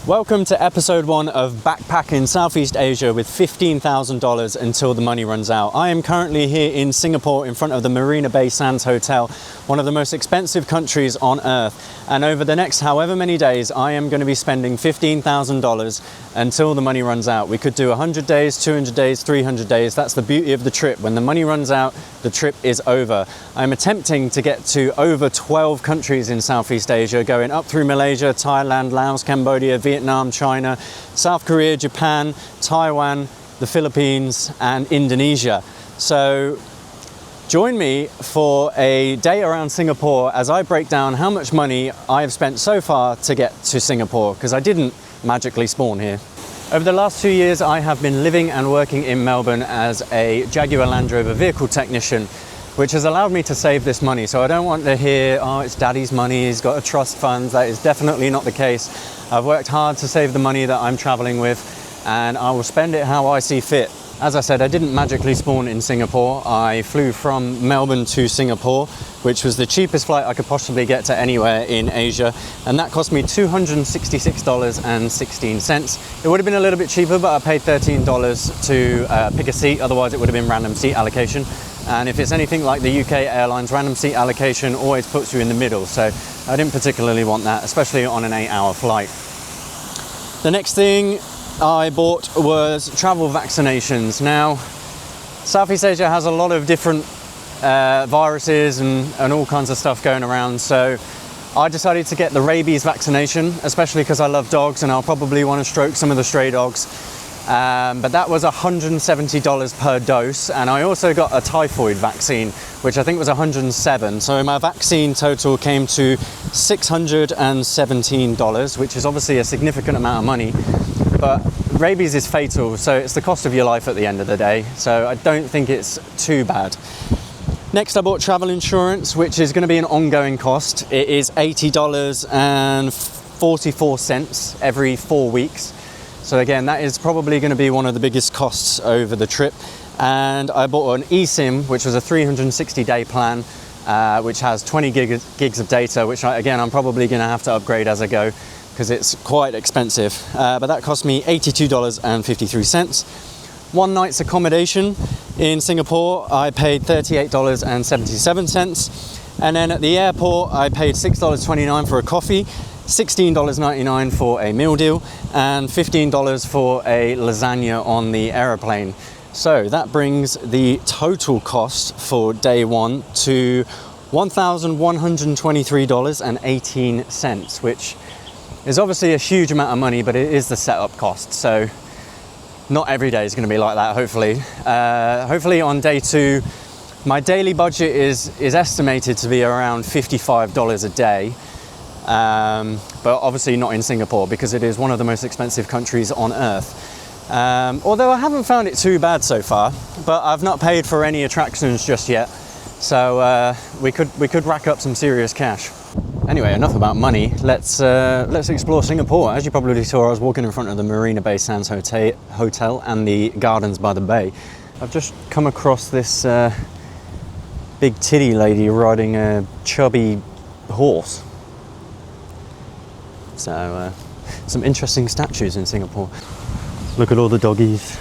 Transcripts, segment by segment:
Welcome to episode 1 of backpacking Southeast Asia with $15,000 until the money runs out. I am currently here in Singapore in front of the Marina Bay Sands Hotel, one of the most expensive countries on earth. And over the next however many days, I am going to be spending $15,000 until the money runs out. We could do 100 days, 200 days, 300 days. That's the beauty of the trip. When the money runs out, the trip is over. I'm attempting to get to over 12 countries in Southeast Asia, going up through Malaysia, Thailand, Laos, Cambodia, Vietnam, China, South Korea, Japan, Taiwan, the Philippines, and Indonesia. So join me for a day around Singapore as I break down how much money I have spent so far to get to Singapore, because I didn't magically spawn here. Over the last 2 years, I have been living and working in Melbourne as a Jaguar Land Rover vehicle technician, which has allowed me to save this money. So I don't want to hear, oh, it's daddy's money, he's got a trust fund. That is definitely not the case. I've worked hard to save the money that I'm traveling with, and I will spend it how I see fit. As I said, I didn't magically spawn in Singapore. I flew from Melbourne to Singapore, which was the cheapest flight I could possibly get to anywhere in Asia, and that cost me $266.16. It would have been a little bit cheaper, but I paid $13 to pick a seat, otherwise it would have been random seat allocation. And if it's anything like the UK Airlines, random seat allocation always puts you in the middle, so I didn't particularly want that, especially on an 8-hour flight. The next thing I bought was travel vaccinations. Now, Southeast Asia has a lot of different viruses and all kinds of stuff going around, so I decided to get the rabies vaccination, especially because I love dogs and I'll probably want to stroke some of the stray dogs. But that was $170 per dose, and I also got a typhoid vaccine, which I think was $107. So my vaccine total came to $617, which is obviously a significant amount of money. But rabies is fatal, so it's the cost of your life at the end of the day. So I don't think it's too bad. Next, I bought travel insurance, which is going to be an ongoing cost. It is $80.44 every 4 weeks. So again, that is probably going to be one of the biggest costs over the trip. And I bought an eSIM, which was a 360-day plan, which has 20 gigs of data, which I'm probably going to have to upgrade as I go, because it's quite expensive. But that cost me $82.53. One night's accommodation in Singapore, I paid $38.77. And then at the airport, I paid $6.29 for a coffee, $16.99 for a meal deal, and $15 for a lasagna on the aeroplane. So that brings the total cost for day 1 to $1,123.18, which is obviously a huge amount of money, but it is the setup cost. So not every day is going to be like that, hopefully. Hopefully on day 2, my daily budget is estimated to be around $55 a day. But obviously not in Singapore, because it is one of the most expensive countries on earth. Although I haven't found it too bad so far, but I've not paid for any attractions just yet. So we could rack up some serious cash. Anyway, enough about money. Let's explore Singapore. As you probably saw, I was walking in front of the Marina Bay Sands Hotel and the Gardens by the Bay. I've just come across this big titty lady riding a chubby horse. So, some interesting statues in Singapore. Look at all the doggies.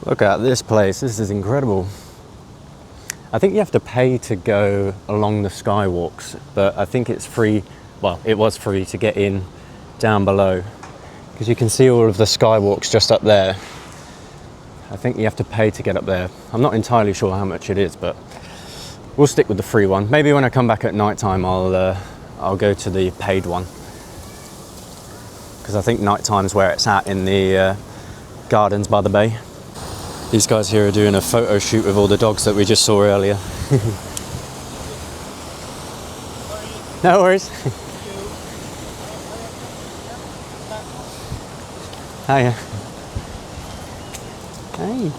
Look at this place, this is incredible. I think you have to pay to go along the skywalks, but I think it's free, well, it was free to get in down below, because you can see all of the skywalks just up there. I think you have to pay to get up there. I'm not entirely sure how much it is, but we'll stick with the free one. Maybe when I come back at night time, I'll go to the paid one, because I think night time's where it's at in the Gardens by the Bay. These guys here are doing a photo shoot with all the dogs that we just saw earlier. No worries. Hiya. Hey.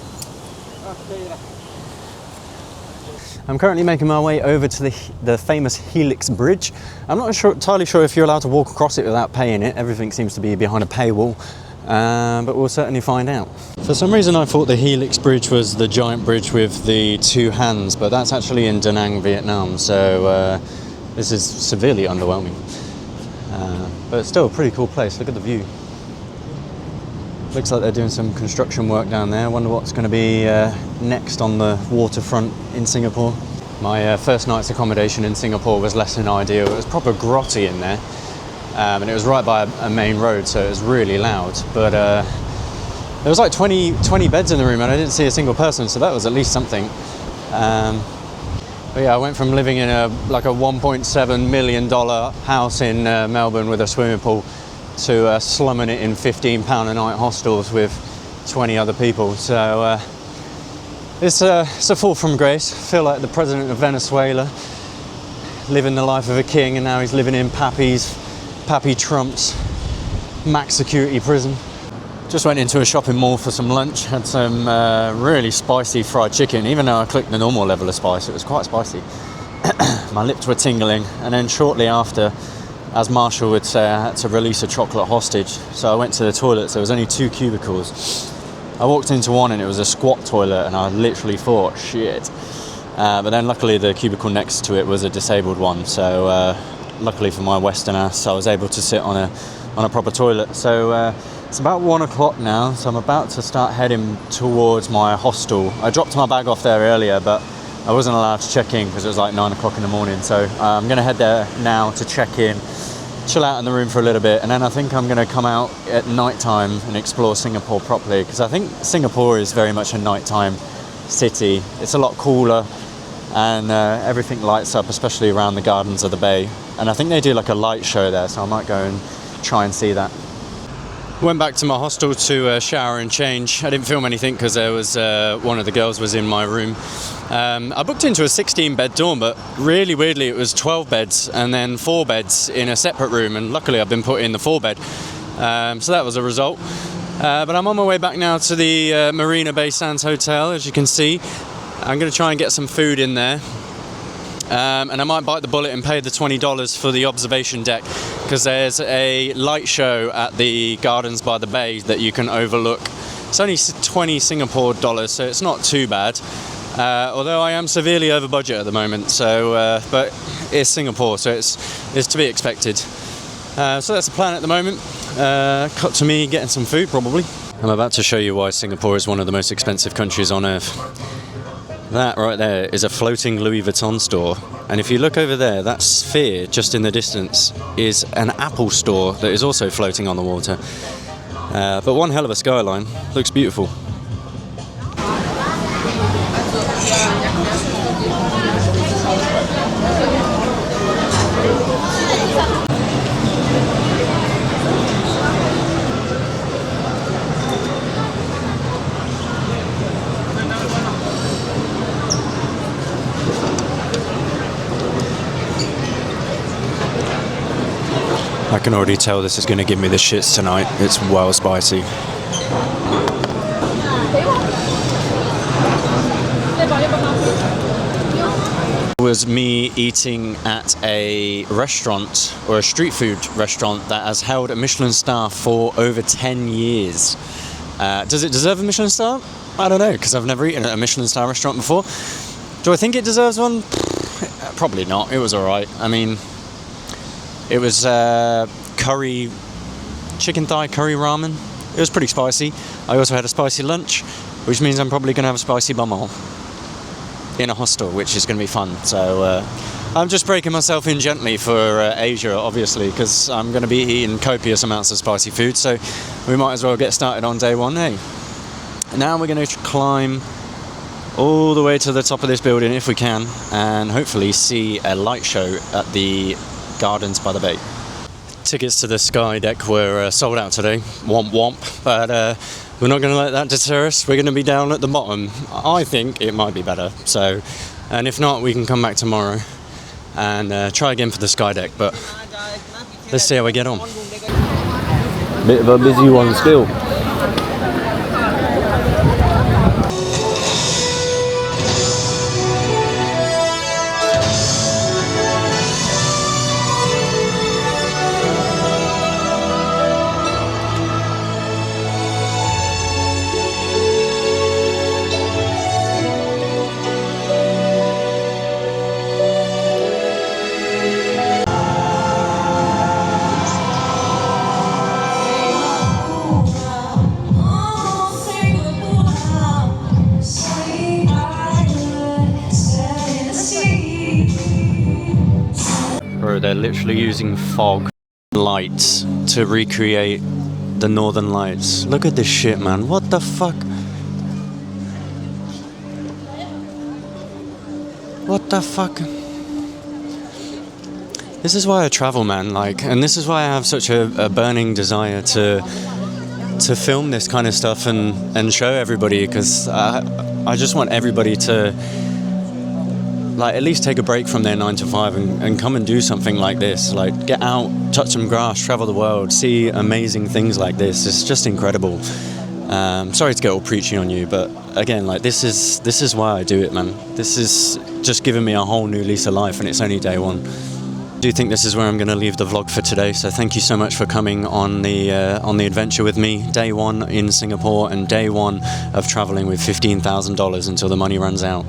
I'm currently making my way over to the famous Helix Bridge. I'm not entirely sure if you're allowed to walk across it without paying it. Everything seems to be behind a paywall. but we'll certainly find out. For some reason I thought the Helix Bridge was the giant bridge with the two hands, but that's actually in Da Nang, Vietnam, so this is severely underwhelming. But it's still a pretty cool place. Look at the view. Looks like they're doing some construction work down there. I wonder what's going to be next on the waterfront in Singapore. My first night's accommodation in Singapore was less than ideal. It was proper grotty in there, and it was right by a main road, so it was really loud. But there was like 20 beds in the room, and I didn't see a single person, so that was at least something. But yeah, I went from living in a $1.7 million house in Melbourne with a swimming pool to slumming it in £15 a night hostels with 20 other people. So it's a fall from grace. I feel like the president of Venezuela, living the life of a king, and now he's living in Pappy Trump's max security prison. Just went into a shopping mall for some lunch, had some really spicy fried chicken. Even though I clicked the normal level of spice, it was quite spicy. My lips were tingling, and then shortly after, as Marshall would say, I had to release a chocolate hostage. So I went to the toilets. There was only 2 cubicles. I walked into one and it was a squat toilet, and I literally thought, shit. But then luckily the cubicle next to it was a disabled one. So luckily for my Western ass, I was able to sit on a proper toilet. So it's about 1 o'clock now, so I'm about to start heading towards my hostel. I dropped my bag off there earlier, but I wasn't allowed to check in because it was like 9 o'clock in the morning. So I'm going to head there now to check in, chill out in the room for a little bit, and then I think I'm going to come out at night time and explore Singapore properly, because I think Singapore is very much a nighttime city. It's a lot cooler, and everything lights up, especially around the gardens of the bay. And I think they do like a light show there, so I might go and try and see that. Went back to my hostel to shower and change. I didn't film anything because there was one of the girls was in my room. I booked into a 16-bed dorm, but really weirdly it was 12 beds and then 4 beds in a separate room, and luckily I've been put in the 4-bed. So that was a result. But I'm on my way back now to the Marina Bay Sands Hotel. As you can see, I'm going to try and get some food in there. And I might bite the bullet and pay the $20 for the observation deck, because there's a light show at the Gardens by the Bay that you can overlook. It's only 20 Singapore dollars, so it's not too bad. Although I am severely over budget at the moment, so but it's Singapore, so it's to be expected. So that's the plan at the moment. Cut to me getting some food probably. I'm about to show you why Singapore is one of the most expensive countries on earth. That right there is a floating Louis Vuitton store, and if you look over there, that sphere just in the distance is an Apple store that is also floating on the water. But one hell of a skyline. Looks beautiful. I can already tell this is going to give me the shits tonight. It's well spicy. It was me eating at a restaurant, or a street food restaurant, that has held a Michelin star for over 10 years. Does it deserve a Michelin star? I don't know, because I've never eaten at a Michelin star restaurant before. Do I think it deserves one? Probably not. It was alright. I mean, it was curry, chicken thigh curry ramen. It was pretty spicy. I also had a spicy lunch, which means I'm probably going to have a spicy bum hole in a hostel, which is going to be fun. So I'm just breaking myself in gently for Asia, obviously, because I'm going to be eating copious amounts of spicy food. So we might as well get started on day one, eh? Now we're going to climb all the way to the top of this building if we can, and hopefully see a light show at the Gardens by the Bay. Tickets to the Sky Deck were sold out today, womp womp, but we're not going to let that deter us. We're going to be down at the bottom. I think it might be better, so, and if not, we can come back tomorrow and try again for the Sky Deck, but let's see how we get on. Bit of a busy one still. Bro, they're literally using fog lights to recreate the Northern Lights. Look at this shit, man. What the fuck? What the fuck? This is why I travel, man. Like, and this is why I have such a burning desire to film this kind of stuff and show everybody, because I just want everybody to, like, at least take a break from their 9 to 5 and come and do something like this. Like, get out, touch some grass, travel the world, see amazing things like this. It's just incredible. Sorry to get all preachy on you, but again, like, this is why I do it, man. This is just giving me a whole new lease of life, and it's only day one. I do think this is where I'm going to leave the vlog for today, so thank you so much for coming on the adventure with me. Day one in Singapore and day one of traveling with $15,000 until the money runs out.